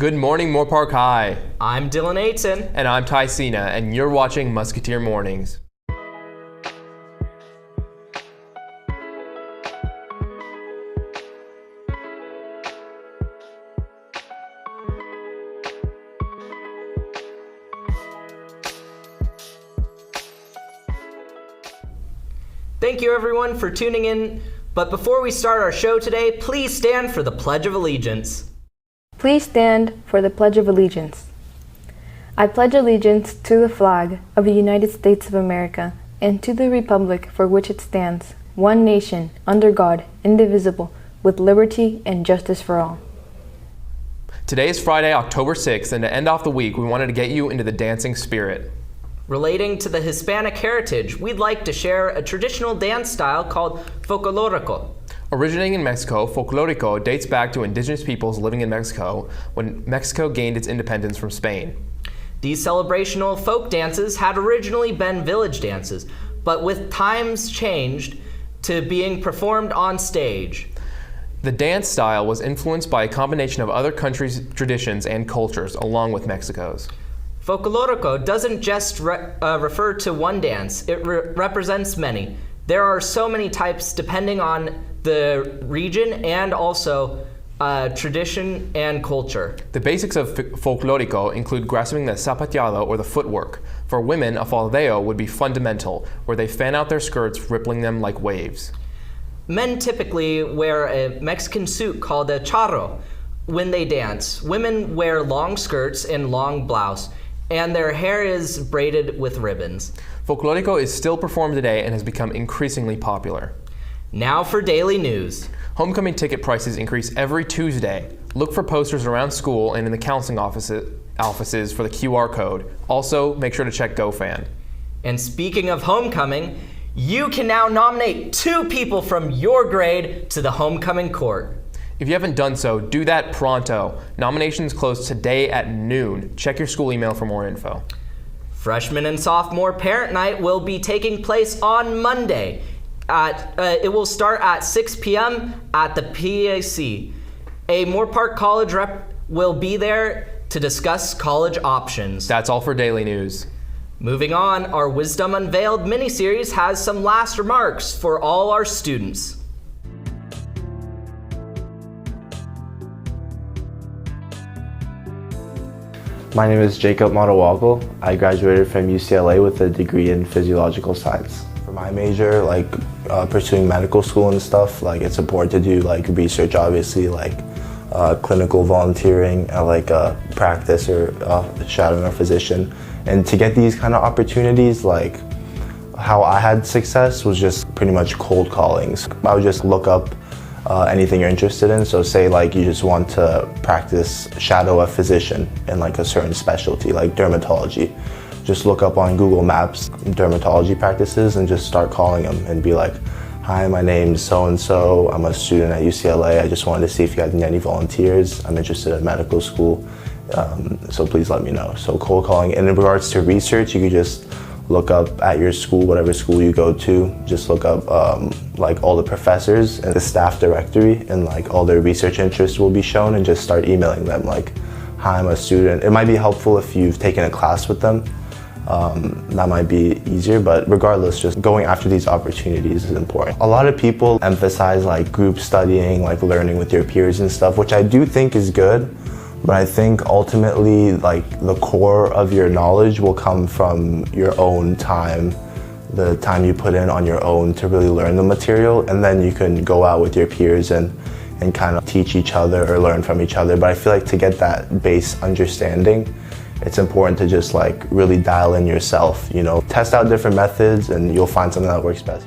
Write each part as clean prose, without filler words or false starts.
Good morning, Moore Park High. I'm Dylan Aiton. And I'm Ty Cena, and you're watching Musketeer Mornings. Thank you everyone for tuning in, but before we start our show today, please stand for the Pledge of Allegiance. Please stand for the Pledge of Allegiance. I pledge allegiance to the flag of the United States of America and to the republic for which it stands, one nation, under God, indivisible, with liberty and justice for all. Today is Friday, October 6th, and to end off the week, we wanted to get you into the dancing spirit. Relating to the Hispanic heritage, we'd like to share a traditional dance style called folclórico. Originating in Mexico, folclórico dates back to indigenous peoples living in Mexico when Mexico gained its independence from Spain. These celebrational folk dances had originally been village dances, but with times changed to being performed on stage. The dance style was influenced by a combination of other countries' traditions and cultures, along with Mexico's. Folclórico doesn't just refer to one dance, it represents many. There are so many types depending on the region and also tradition and culture. The basics of folclórico include grasping the zapateado or the footwork. For women, a faldeo would be fundamental, where they fan out their skirts, rippling them like waves. Men typically wear a Mexican suit called a charro when they dance. Women wear long skirts and long blouse, and their hair is braided with ribbons. Folclórico is still performed today and has become increasingly popular. Now for daily news. Homecoming ticket prices increase every Tuesday. Look for posters around school and in the counseling offices for the QR code. Also, make sure to check GoFan. And speaking of homecoming, you can now nominate 2 people from your grade to the homecoming court. If you haven't done so, do that pronto. Nominations close today at noon. Check your school email for more info. Freshman and sophomore parent night will be taking place on Monday. It will start at 6 p.m. at the PAC. A Moore Park College rep will be there to discuss college options. That's all for daily news. Moving on, our Wisdom Unveiled miniseries has some last remarks for all our students. My name is Jacob Matawagel. I graduated from UCLA with a degree in physiological science. For my major, pursuing medical school and stuff, it's important to do research, obviously, clinical volunteering, practice or shadowing a physician. And to get these kind of opportunities, how I had success was just pretty much cold callings. I would just look up anything you're interested in. So say you just want to shadow a physician in a certain specialty, like dermatology. Just look up on Google Maps dermatology practices and just start calling them and be like, hi, my name's so-and-so, I'm a student at UCLA, I just wanted to see if you had any volunteers, I'm interested in medical school, so please let me know. So cold calling. And in regards to research, you could just look up at your school, whatever school you go to, just look up all the professors and the staff directory, and all their research interests will be shown, and just start emailing them hi, I'm a student. It might be helpful if you've taken a class with them. That might be easier, but regardless, just going after these opportunities is important. A lot of people emphasize group studying, learning with your peers and stuff, which I do think is good. But I think ultimately, the core of your knowledge will come from your own time, the time you put in on your own to really learn the material, and then you can go out with your peers and kind of teach each other or learn from each other. But I feel to get that base understanding, it's important to just really dial in yourself, test out different methods, and you'll find something that works best.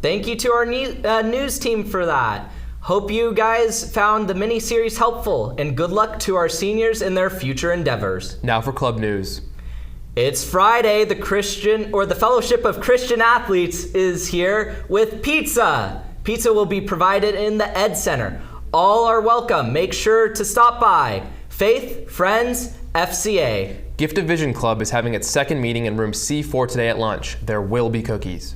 Thank you to our news team for that. Hope you guys found the mini-series helpful, and good luck to our seniors in their future endeavors. Now for club news. It's Friday. The Fellowship of Christian Athletes is here with pizza. Pizza will be provided in the Ed Center. All are welcome. Make sure to stop by. Faith, Friends, FCA. Gift of Vision Club is having its second meeting in room C4 today at lunch. There will be cookies.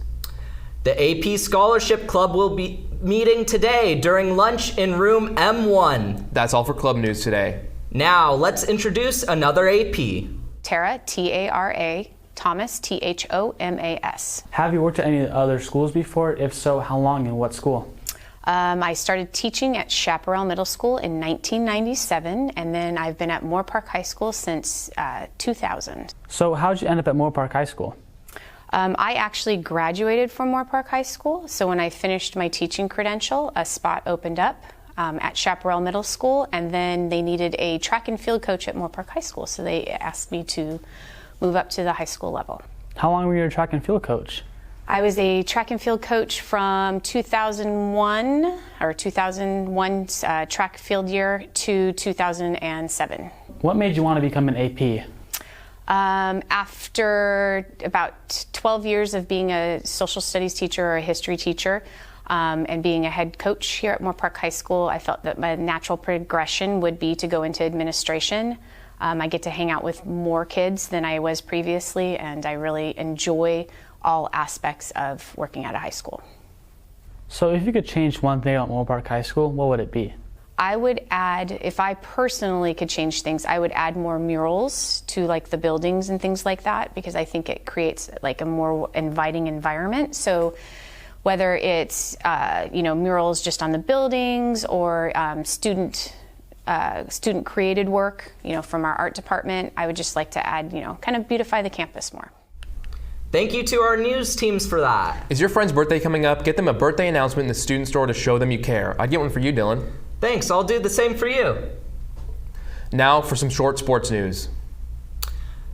The AP Scholarship Club will be meeting today during lunch in room M1. That's all for club news today. Now, let's introduce another AP. Tara, T-A-R-A, Thomas, T-H-O-M-A-S. Have you worked at any other schools before? If so, how long and what school? I started teaching at Chaparral Middle School in 1997, and then I've been at Moore Park High School since 2000. So how did you end up at Moore Park High School? I actually graduated from Moore Park High School, so when I finished my teaching credential, a spot opened up at Chaparral Middle School, and then they needed a track and field coach at Moore Park High School, so they asked me to move up to the high school level. How long were you a track and field coach? I was a track and field coach from 2001 track field year to 2007. What made you want to become an AP? After about 12 years of being a social studies teacher or a history teacher and being a head coach here at Moore Park High School, I felt that my natural progression would be to go into administration. I get to hang out with more kids than I was previously, and I really enjoy all aspects of working at a high school. So if you could change one thing about Moore Park High School, what would it be? I would add, if I personally could change things, I would add more murals to like the buildings and things like that, because I think it creates like a more inviting environment. So whether it's murals just on the buildings or student created work, from our art department, I would just like to add, kind of beautify the campus more. Thank you to our news teams for that. Is your friend's birthday coming up? Get them a birthday announcement in the student store to show them you care. I'd get one for you, Dylan. Thanks, I'll do the same for you. Now for some short sports news.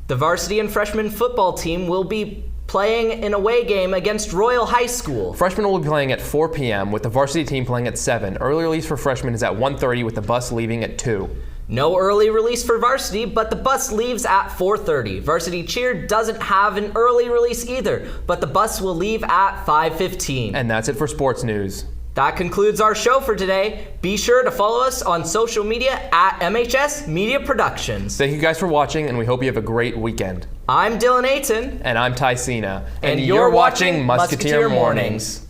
The varsity and freshman football team will be playing an away game against Royal High School. Freshmen will be playing at 4 p.m. with the varsity team playing at 7. Early release for freshmen is at 1:30 with the bus leaving at 2. No early release for varsity, but the bus leaves at 4:30. Varsity cheer doesn't have an early release either, but the bus will leave at 5:15. And that's it for sports news. That concludes our show for today. Be sure to follow us on social media at MHS Media Productions. Thank you guys for watching, and we hope you have a great weekend. I'm Dylan Ayton. And I'm Ty Cena. And you're watching Musketeer Mornings.